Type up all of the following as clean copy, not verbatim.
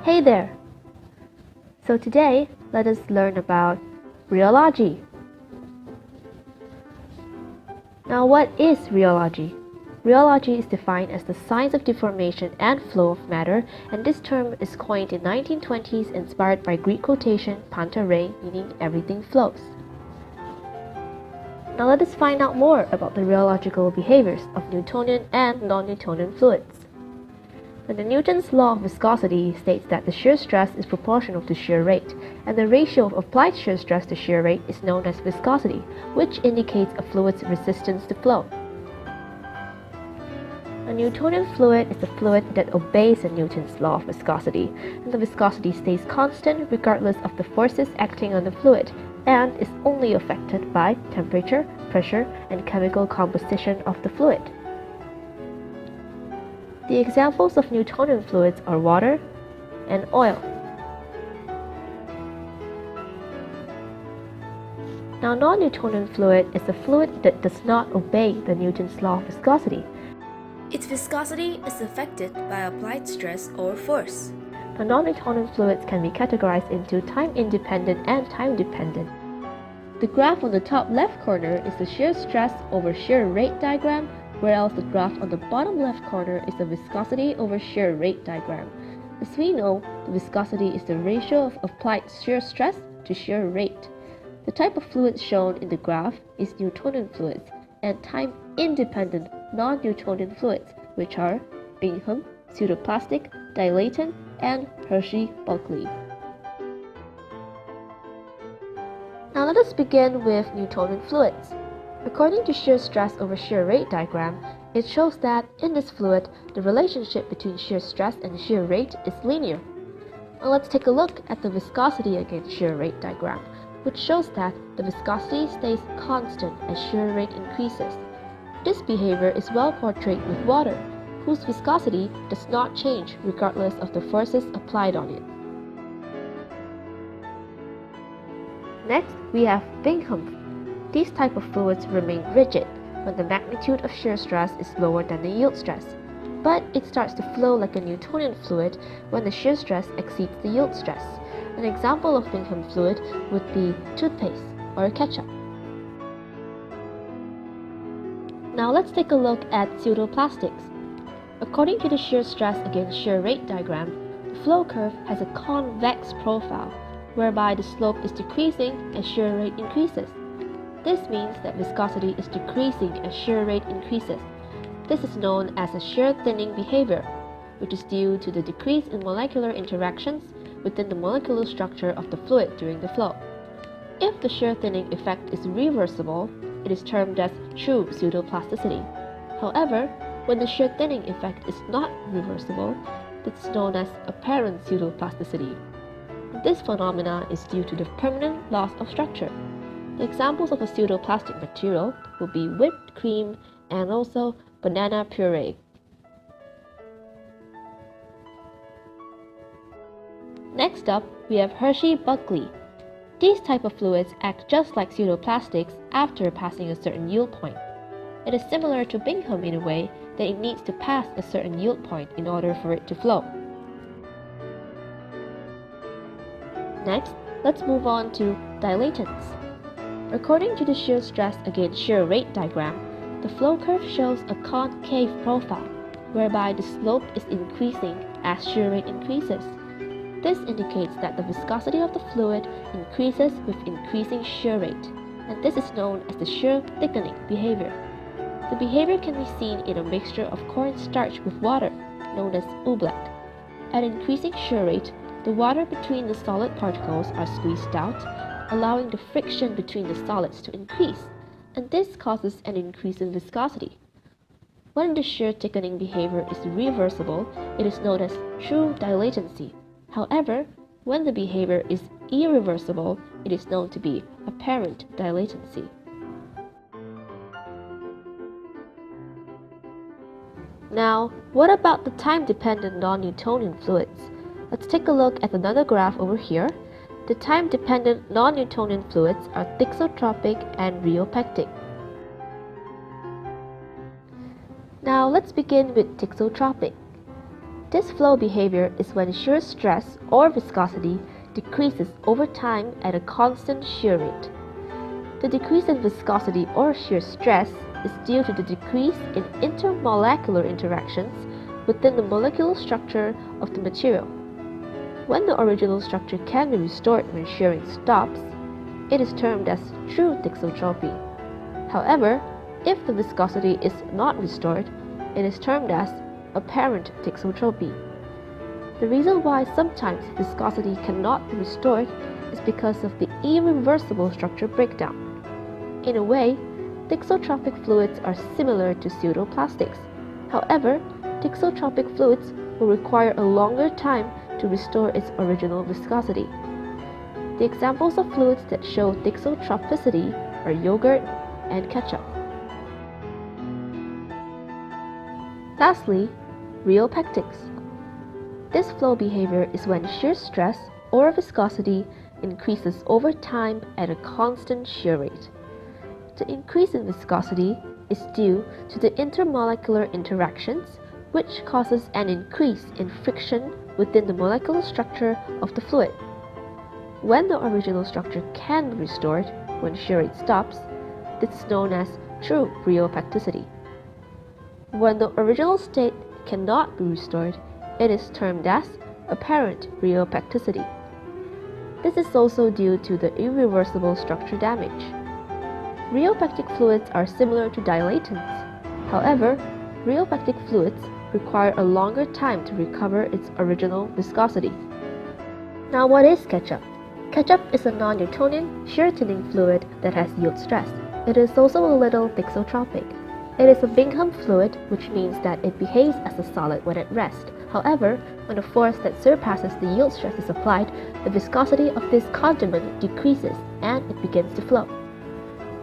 Hey there! So today, let us learn about rheology. Now what is rheology? Rheology is defined as the science of deformation and flow of matter, and this term is coined in 1920s inspired by Greek quotation panta rhei, meaning everything flows. Now let us find out more about the rheological behaviors of Newtonian and non-Newtonian fluids. Now, Newton's law of viscosity states that the shear stress is proportional to shear rate, and the ratio of applied shear stress to shear rate is known as viscosity, which indicates a fluid's resistance to flow. A Newtonian fluid is a fluid that obeys Newton's law of viscosity, and the viscosity stays constant regardless of the forces acting on the fluid, and is only affected by temperature, pressure, and chemical composition of the fluid. The examples of Newtonian fluids are water and oil. Now, non-Newtonian fluid is a fluid that does not obey the Newton's law of viscosity. Its viscosity is affected by applied stress or force. The non-Newtonian fluids can be categorized into time-independent and time-dependent. The graph on the top left corner is the shear stress over shear rate diagram, whereas the graph on the bottom left corner is the viscosity over shear rate diagram. As we know, the viscosity is the ratio of applied shear stress to shear rate. The type of fluid shown in the graph is Newtonian fluids and time-independent non-Newtonian fluids, which are Bingham, pseudoplastic, dilatant, and Hershey-Buckley. Now let us begin with Newtonian fluids. According to shear stress over shear rate diagram, it shows that in this fluid, the relationship between shear stress and shear rate is linear. Now let's take a look at the viscosity against shear rate diagram, which shows that the viscosity stays constant as shear rate increases. This behavior is well portrayed with water, whose viscosity does not change regardless of the forces applied on it. Next, we have Bingham. These type of fluids remain rigid when the magnitude of shear stress is lower than the yield stress, but it starts to flow like a Newtonian fluid when the shear stress exceeds the yield stress. An example of Bingham fluid would be toothpaste or ketchup. Now let's take a look at pseudoplastics. According to the shear stress against shear rate diagram, the flow curve has a convex profile, whereby the slope is decreasing as shear rate increases. This means that viscosity is decreasing as shear rate increases. This is known as a shear thinning behavior, which is due to the decrease in molecular interactions within the molecular structure of the fluid during the flow. If the shear thinning effect is reversible, it is termed as true pseudoplasticity. However, when the shear thinning effect is not reversible, it is known as apparent pseudoplasticity. This phenomena is due to the permanent loss of structure. The examples of a pseudoplastic material will be whipped cream and also banana puree. Next up, we have Hershey-Buckley. These type of fluids act just like pseudoplastics after passing a certain yield point. It is similar to Bingham in a way that it needs to pass a certain yield point in order for it to flow. Next, let's move on to dilatants. According to the shear stress against shear rate diagram, the flow curve shows a concave profile, whereby the slope is increasing as shear rate increases. This indicates that the viscosity of the fluid increases with increasing shear rate, and this is known as the shear thickening behavior. The behavior can be seen in a mixture of cornstarch with water, known as oobleck. At increasing shear rate, the water between the solid particles are squeezed out, allowing the friction between the solids to increase, and this causes an increase in viscosity. When the shear thickening behavior is reversible, it is known as true dilatancy. However, when the behavior is irreversible, it is known to be apparent dilatancy. Now, what about the time-dependent non-Newtonian fluids? Let's take a look at another graph over here. The time-dependent non-Newtonian fluids are thixotropic and rheopectic. Now let's begin with thixotropic. This flow behavior is when shear stress or viscosity decreases over time at a constant shear rate. The decrease in viscosity or shear stress is due to the decrease in intermolecular interactions within the molecular structure of the material. When the original structure can be restored when shearing stops, it is termed as true thixotropy. However, if the viscosity is not restored, it is termed as apparent thixotropy. The reason why sometimes viscosity cannot be restored is because of the irreversible structure breakdown. In a way, thixotropic fluids are similar to pseudoplastics. However, thixotropic fluids will require a longer time to restore its original viscosity. The examples of fluids that show thixotropicity are yogurt and ketchup. Lastly, rheopectics. This flow behavior is when shear stress or viscosity increases over time at a constant shear rate. The increase in viscosity is due to the intermolecular interactions, which causes an increase in friction within the molecular structure of the fluid. When the original structure can be restored when shear rate stops, this is known as true rheopecticity. When the original state cannot be restored, it is termed as apparent rheopecticity. This is also due to the irreversible structure damage. Rheopectic fluids are similar to dilatants. However, rheopectic fluids require a longer time to recover its original viscosity. Now, what is ketchup? Ketchup is a non-Newtonian, shear-thinning fluid that has yield stress. It is also a little thixotropic. It is a Bingham fluid, which means that it behaves as a solid when at rest. However, when a force that surpasses the yield stress is applied, the viscosity of this condiment decreases and it begins to flow.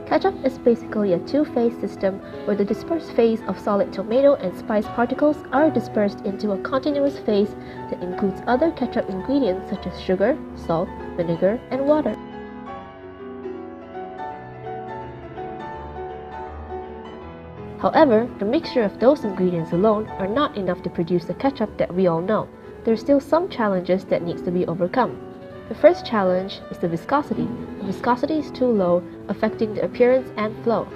Ketchup is basically a two-phase system where the dispersed phase of solid tomato and spice particles are dispersed into a continuous phase that includes other ketchup ingredients such as sugar, salt, vinegar, and water. However, the mixture of those ingredients alone are not enough to produce the ketchup that we all know. There are still some challenges that needs to be overcome. The first challenge is the viscosity. The viscosity is too low, affecting the appearance and flow.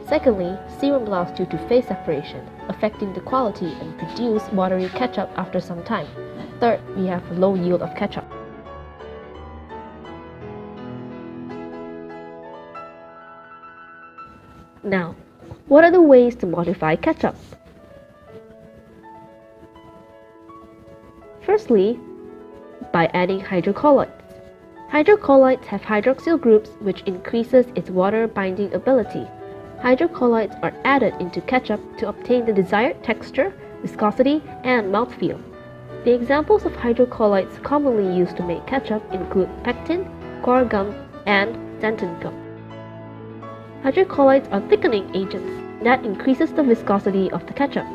Secondly, serum loss due to phase separation, affecting the quality and produce watery ketchup after some time. Third, we have low yield of ketchup. Now, what are the ways to modify ketchup? Firstly, by adding hydrocolloids. Hydrocolloids have hydroxyl groups which increases its water binding ability. Hydrocolloids are added into ketchup to obtain the desired texture, viscosity, and mouthfeel. The examples of hydrocolloids commonly used to make ketchup include pectin, guar gum, and xanthan gum. Hydrocolloids are thickening agents that increases the viscosity of the ketchup.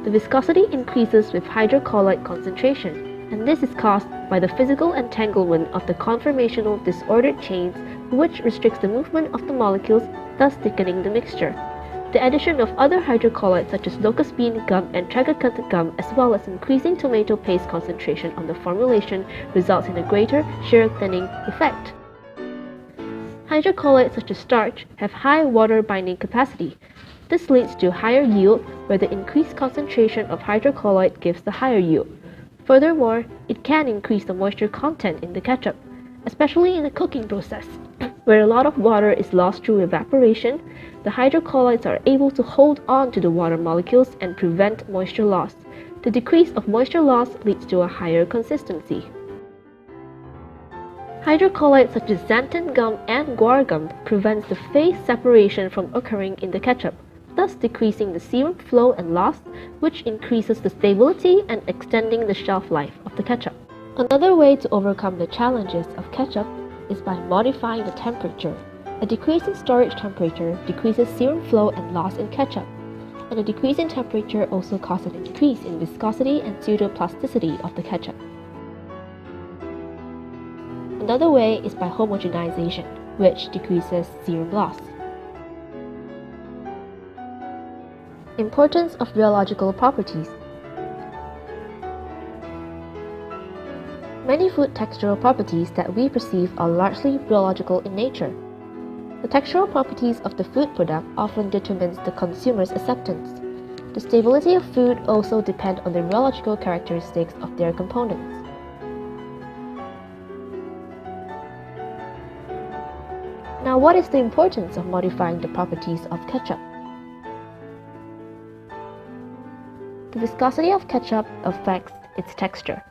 The viscosity increases with hydrocolloid concentration, and this is caused by the physical entanglement of the conformational disordered chains, which restricts the movement of the molecules, thus thickening the mixture. The addition of other hydrocolloids such as locust bean gum and tragacanth gum, as well as increasing tomato paste concentration on the formulation, results in a greater shear thinning effect. Hydrocolloids such as starch have high water binding capacity. This leads to higher yield, where the increased concentration of hydrocolloid gives the higher yield. Furthermore, it can increase the moisture content in the ketchup, especially in the cooking process, where a lot of water is lost through evaporation. The hydrocolloids are able to hold on to the water molecules and prevent moisture loss. The decrease of moisture loss leads to a higher consistency. Hydrocolloids such as xanthan gum and guar gum prevents the phase separation from occurring in the ketchup, thus decreasing the serum flow and loss, which increases the stability and extending the shelf life of the ketchup. Another way to overcome the challenges of ketchup is by modifying the temperature. A decrease in storage temperature decreases serum flow and loss in ketchup, and a decrease in temperature also causes an increase in viscosity and pseudoplasticity of the ketchup. Another way is by homogenization, which decreases serum loss. Importance of rheological properties. Many food textural properties that we perceive are largely biological in nature. The textural properties of the food product often determines the consumer's acceptance. The stability of food also depends on the biological characteristics of their components. Now, what is the importance of modifying the properties of ketchup? The viscosity of ketchup affects its texture.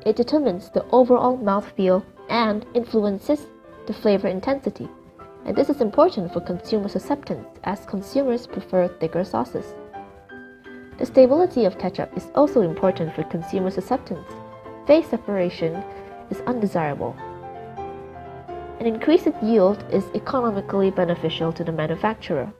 It determines the overall mouthfeel and influences the flavor intensity. And this is important for consumers' acceptance as consumers prefer thicker sauces. The stability of ketchup is also important for consumers' acceptance. Phase separation is undesirable. An increased yield is economically beneficial to the manufacturer.